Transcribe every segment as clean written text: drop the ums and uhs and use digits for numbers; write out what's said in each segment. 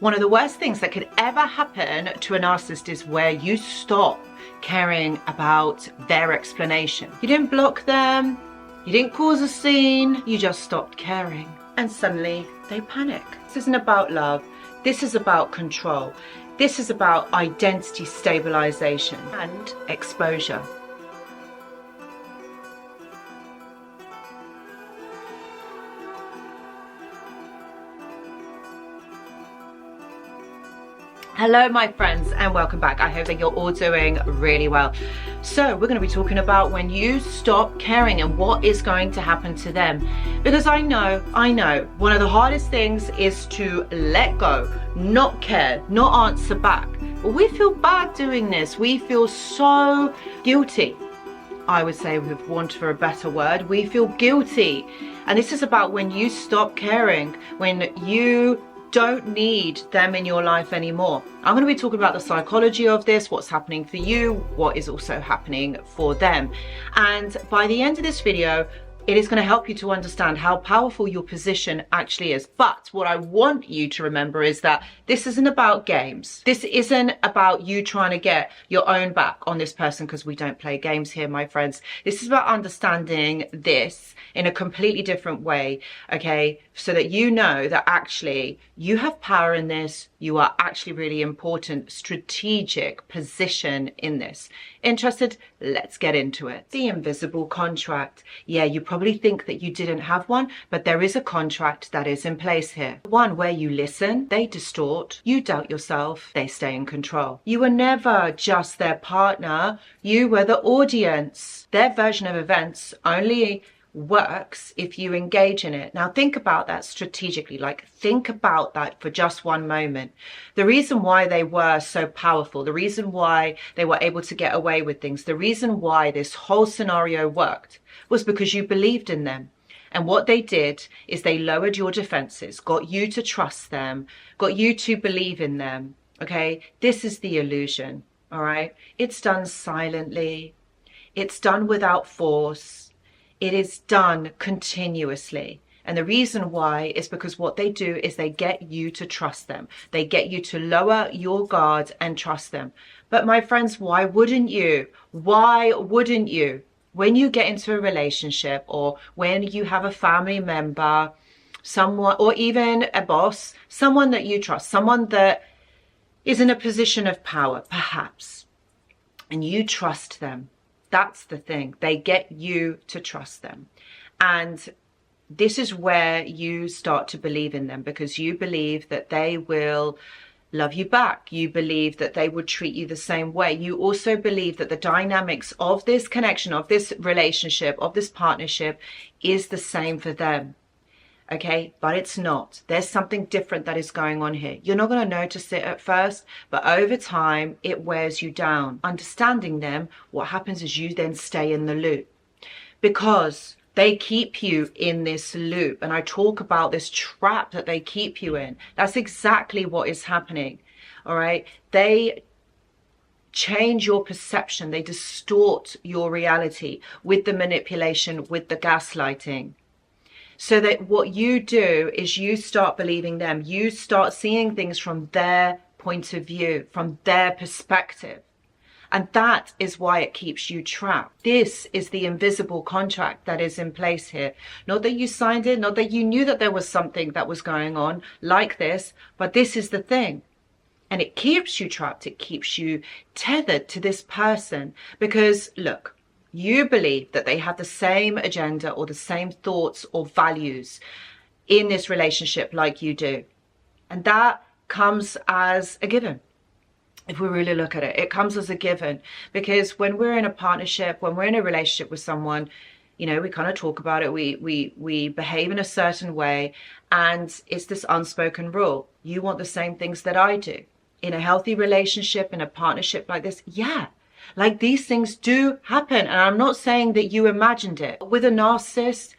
One of the worst things that could ever happen to a narcissist is where you stop caring about their explanation. You didn't block them, you didn't cause a scene, you just stopped caring. And suddenly they panic. This isn't about love, this is about control. This is about identity stabilization and exposure. Hello my friends and welcome back. I hope that you're all doing really well. So we're going to be talking about when you stop caring and what is going to happen to them. Because I know, one of the hardest things is to let go, not care, not answer back. But we feel bad doing this. We feel so guilty. I would say, with want for a better word, we feel guilty. And this is about when you stop caring, when you don't need them in your life anymore. I'm going to be talking about the psychology of this, what's happening for you, what is also happening for them. And by the end of this video, it is going to help you to understand how powerful your position actually is. But what I want you to remember is that this isn't about games. This isn't about you trying to get your own back on this person, because we don't play games here, my friends. This is about understanding this in a completely different way, okay? So that you know that actually you have power in this. You are actually really important, strategic position in this. Interested? Let's get into it. The invisible contract. Yeah, you probably think that you didn't have one, but there is a contract that is in place here. One where you listen, they distort, you doubt yourself, they stay in control. You were never just their partner, you were the audience. Their version of events only works if you engage in it. Now think about that strategically, like think about that for just one moment. The reason why they were so powerful, the reason why they were able to get away with things, the reason why this whole scenario worked was because you believed in them. And what they did is they lowered your defenses, got you to trust them, got you to believe in them. Okay, this is the illusion. All right, it's done silently, it's done without force. It is done continuously. And the reason why is because what they do is they get you to trust them. They get you to lower your guard and trust them. But my friends, why wouldn't you? Why wouldn't you? When you get into a relationship, or when you have a family member, someone, or even a boss, someone that you trust, someone that is in a position of power, perhaps, and you trust them. That's the thing. They get you to trust them. And this is where you start to believe in them, because you believe that they will love you back. You believe that they would treat you the same way. You also believe that the dynamics of this connection, of this relationship, of this partnership is the same for them. Okay, but it's not. There's something different that is going on here. You're not going to notice it at first, but over time, it wears you down. Understanding them, what happens is you then stay in the loop, because they keep you in this loop. And I talk about this trap that they keep you in. That's exactly what is happening. All right, they change your perception. They distort your reality with the manipulation, with the gaslighting. So that what you do is you start believing them. You start seeing things from their point of view, from their perspective. And that is why it keeps you trapped. This is the invisible contract that is in place here. Not that you signed it, not that you knew that there was something that was going on like this, but this is the thing. And it keeps you trapped. It keeps you tethered to this person. Because look, you believe that they have the same agenda or the same thoughts or values in this relationship like you do. And that comes as a given. If we really look at it, it comes as a given, because when we're in a partnership, when we're in a relationship with someone, you know, we kind of talk about it. We behave in a certain way, and it's this unspoken rule. You want the same things that I do. In a healthy relationship, in a partnership like this, yeah. Like these things do happen, and I'm not saying that you imagined it. With a narcissist,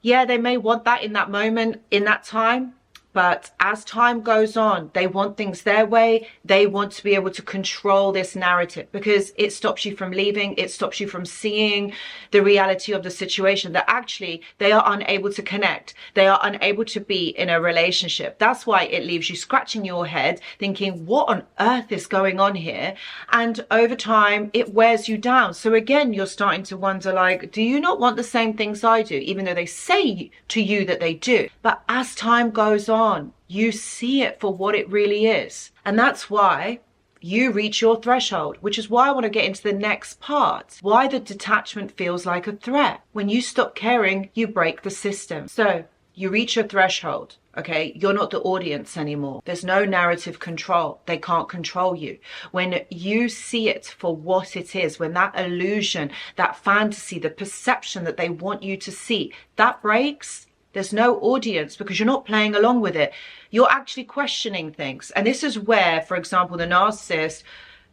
yeah, they may want that in that moment, in that time, But as time goes on, they want things their way. They want to be able to control this narrative because it stops you from leaving. It stops you from seeing the reality of the situation, that actually they are unable to connect. They are unable to be in a relationship. That's why it leaves you scratching your head thinking, what on earth is going on here? And over time, it wears you down. So again, you're starting to wonder, like, do you not want the same things I do? Even though they say to you that they do. But as time goes on, you see it for what it really is. And that's why you reach your threshold, which is why I want to get into the next part. Why the detachment feels like a threat. When you stop caring, you break the system. So you reach your threshold. Okay, you're not the audience anymore. There's no narrative control. They can't control you. When you see it for what it is, when that illusion, that fantasy, the perception that they want you to see, that breaks, there's no audience because you're not playing along with it. You're actually questioning things. And this is where, for example, the narcissist,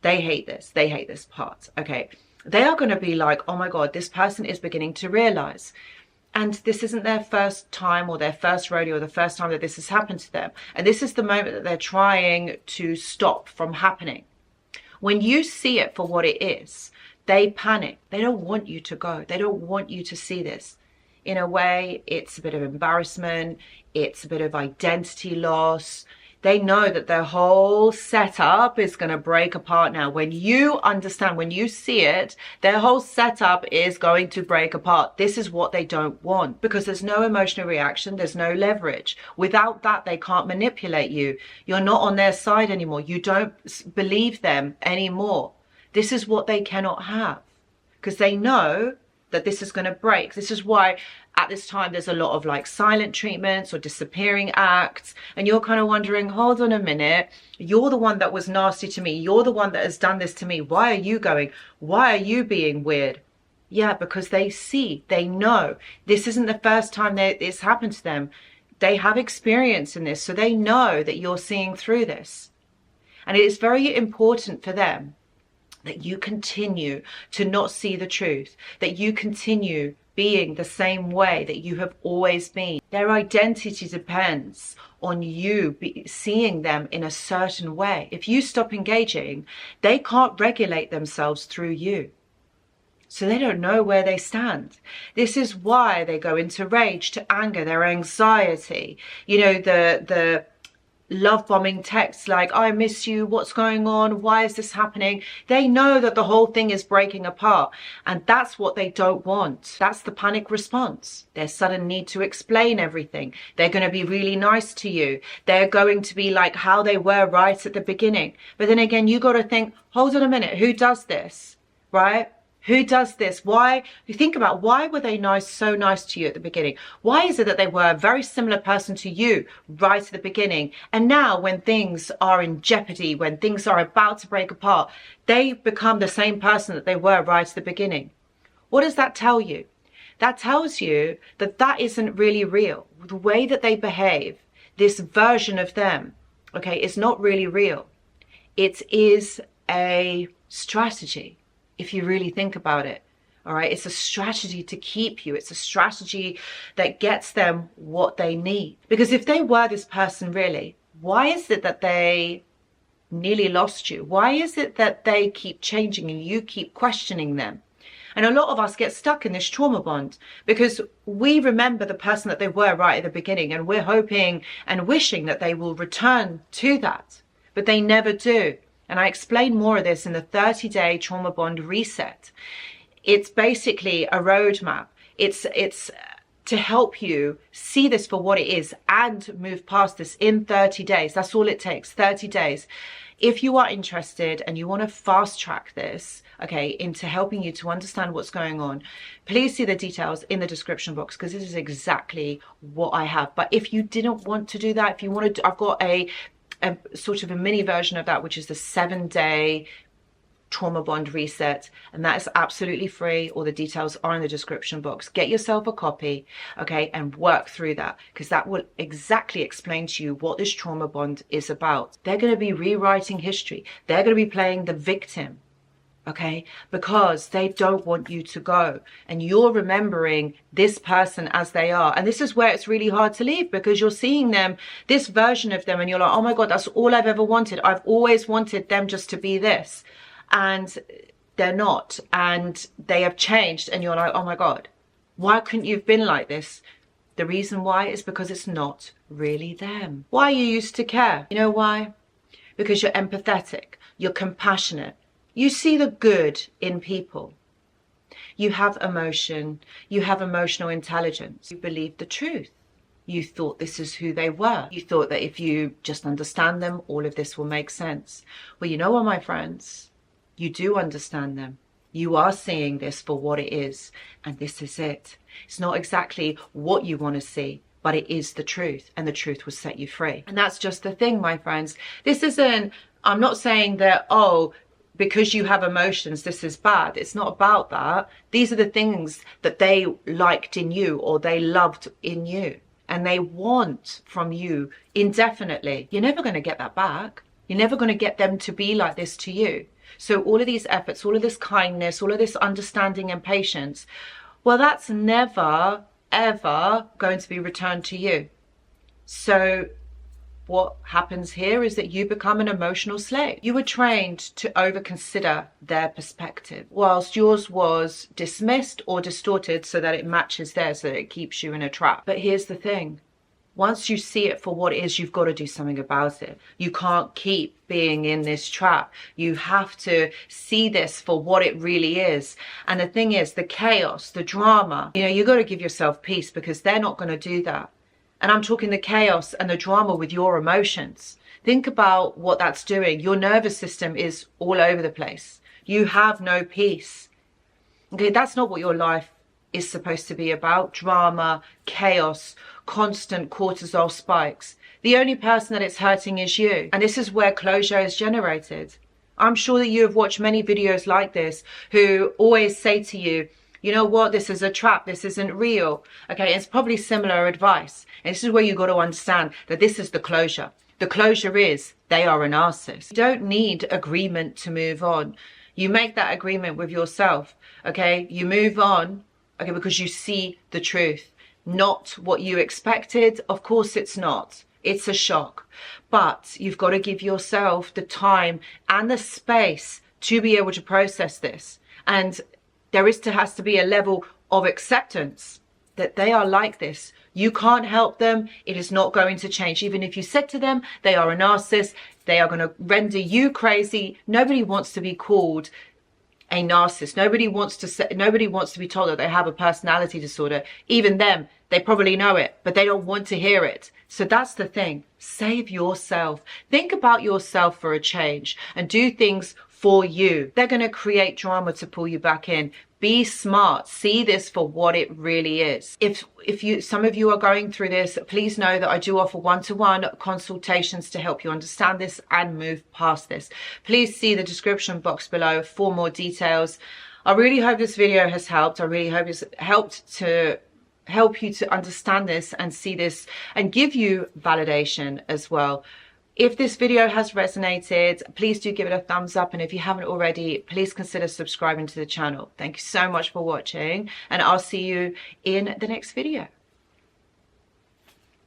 they hate this. They hate this part. Okay. They are going to be like, oh my God, this person is beginning to realize. And this isn't their first time or their first rodeo or the first time that this has happened to them. And this is the moment that they're trying to stop from happening. When you see it for what it is, they panic. They don't want you to go. They don't want you to see this. In a way, it's a bit of embarrassment. It's a bit of identity loss. They know that their whole setup is going to break apart now. When you understand, when you see it, their whole setup is going to break apart. This is what they don't want because there's no emotional reaction. There's no leverage. Without that, they can't manipulate you. You're not on their side anymore. You don't believe them anymore. This is what they cannot have because they know that this is going to break. This is why at this time there's a lot of like silent treatments or disappearing acts, and you're kind of wondering, hold on a minute, you're the one that was nasty to me, you're the one that has done this to me, why are you going, why are you being weird? Yeah, because they see, they know this isn't the first time that it's happened to them. They have experience in this, so they know that you're seeing through this. And it is very important for them that you continue to not see the truth, that you continue being the same way that you have always been. Their identity depends on you seeing them in a certain way. If you stop engaging, they can't regulate themselves through you. So they don't know where they stand. This is why they go into rage, to anger, their anxiety, you know, the love bombing texts like, I miss you, what's going on, why is this happening? They know that the whole thing is breaking apart, and that's what they don't want. That's the panic response. Their sudden need to explain everything. They're going to be really nice to you. They're going to be like how they were right at the beginning. But then again, you got to think, hold on a minute, who does this, right? Who does this? Why? You think about, why were they so nice to you at the beginning? Why is it that they were a very similar person to you right at the beginning? And now when things are in jeopardy, when things are about to break apart, they become the same person that they were right at the beginning. What does that tell you? That tells you that that isn't really real. The way that they behave, this version of them, okay, is not really real. It is a strategy. If you really think about it, all right, it's a strategy to keep you. It's a strategy that gets them what they need. Because if they were this person really, why is it that they nearly lost you? Why is it that they keep changing and you keep questioning them? And a lot of us get stuck in this trauma bond because we remember the person that they were right at the beginning, and we're hoping and wishing that they will return to that, but they never do. And I explain more of this in the 30-day trauma bond reset. It's basically a roadmap. It's to help you see this for what it is and move past this in 30 days. That's all it takes, 30 days. If you are interested and you want to fast track this, okay, into helping you to understand what's going on, please see the details in the description box, because this is exactly what I have. But if you didn't want to do that, if you wanted to, I've got a sort of a mini version of that, which is the 7-day trauma bond reset, and that is absolutely free. All the details are in the description box. Get yourself a copy, okay, and work through that, because that will exactly explain to you what this trauma bond is about. They're going to be rewriting history. They're going to be playing the victim, okay? Because they don't want you to go, and you're remembering this person as they are. And this is where it's really hard to leave, because you're seeing them, this version of them, and you're like, oh my God, that's all I've ever wanted. I've always wanted them just to be this. And they're not, and they have changed, and you're like, oh my God, why couldn't you have been like this? The reason why is because it's not really them. Why you used to care? You know why? Because you're empathetic, you're compassionate, you see the good in people. You have emotion, you have emotional intelligence. You believe the truth. You thought this is who they were. You thought that if you just understand them, all of this will make sense. Well, you know what, my friends? You do understand them. You are seeing this for what it is, and this is it. It's not exactly what you want to see, but it is the truth, and the truth will set you free. And that's just the thing, my friends. This isn't, I'm not saying that, oh, because you have emotions, this is bad. It's not about that. These are the things that they liked in you, or they loved in you, and they want from you indefinitely. You're never going to get that back. You're never going to get them to be like this to you. So all of these efforts, all of this kindness, all of this understanding and patience, well, that's never, ever going to be returned to you. So what happens here is that you become an emotional slave. You were trained to over-consider their perspective, whilst yours was dismissed or distorted so that it matches theirs, so that it keeps you in a trap. But here's the thing. Once you see it for what it is, you've got to do something about it. You can't keep being in this trap. You have to see this for what it really is. And the thing is, the chaos, the drama, you know, you've got to give yourself peace, because they're not going to do that. And I'm talking the chaos and the drama with your emotions. Think about what that's doing. Your nervous system is all over the place. You have no peace. Okay, that's not what your life is supposed to be about. Drama, chaos, constant cortisol spikes. The only person that it's hurting is you. And this is where closure is generated. I'm sure that you have watched many videos like this who always say to you, you know what, this is a trap, this isn't real. Okay, it's probably similar advice. And this is where you got to understand that this is the closure. The closure is they are a narcissist. You don't need agreement to move on. You make that agreement with yourself. Okay, you move on, okay, because you see the truth. Not what you expected. Of course it's not. It's a shock. But you've got to give yourself the time and the space to be able to process this. And there has to be a level of acceptance that they are like this. You can't help them. It is not going to change. Even if you said to them, they are a narcissist, they are going to render you crazy. Nobody wants to be called a narcissist. Nobody wants to be told that they have a personality disorder. Even them, they probably know it, but they don't want to hear it. So that's the thing. Save yourself. Think about yourself for a change and do things for you. They're going to create drama to pull you back in. Be smart. See this for what it really is. If some of you are going through this, please know that I do offer one-to-one consultations to help you understand this and move past this. Please see the description box below for more details. I really hope this video has helped. I really hope it's help you to understand this and see this and give you validation as well. If this video has resonated, please do give it a thumbs up. And if you haven't already, please consider subscribing to the channel. Thank you so much for watching, and I'll see you in the next video.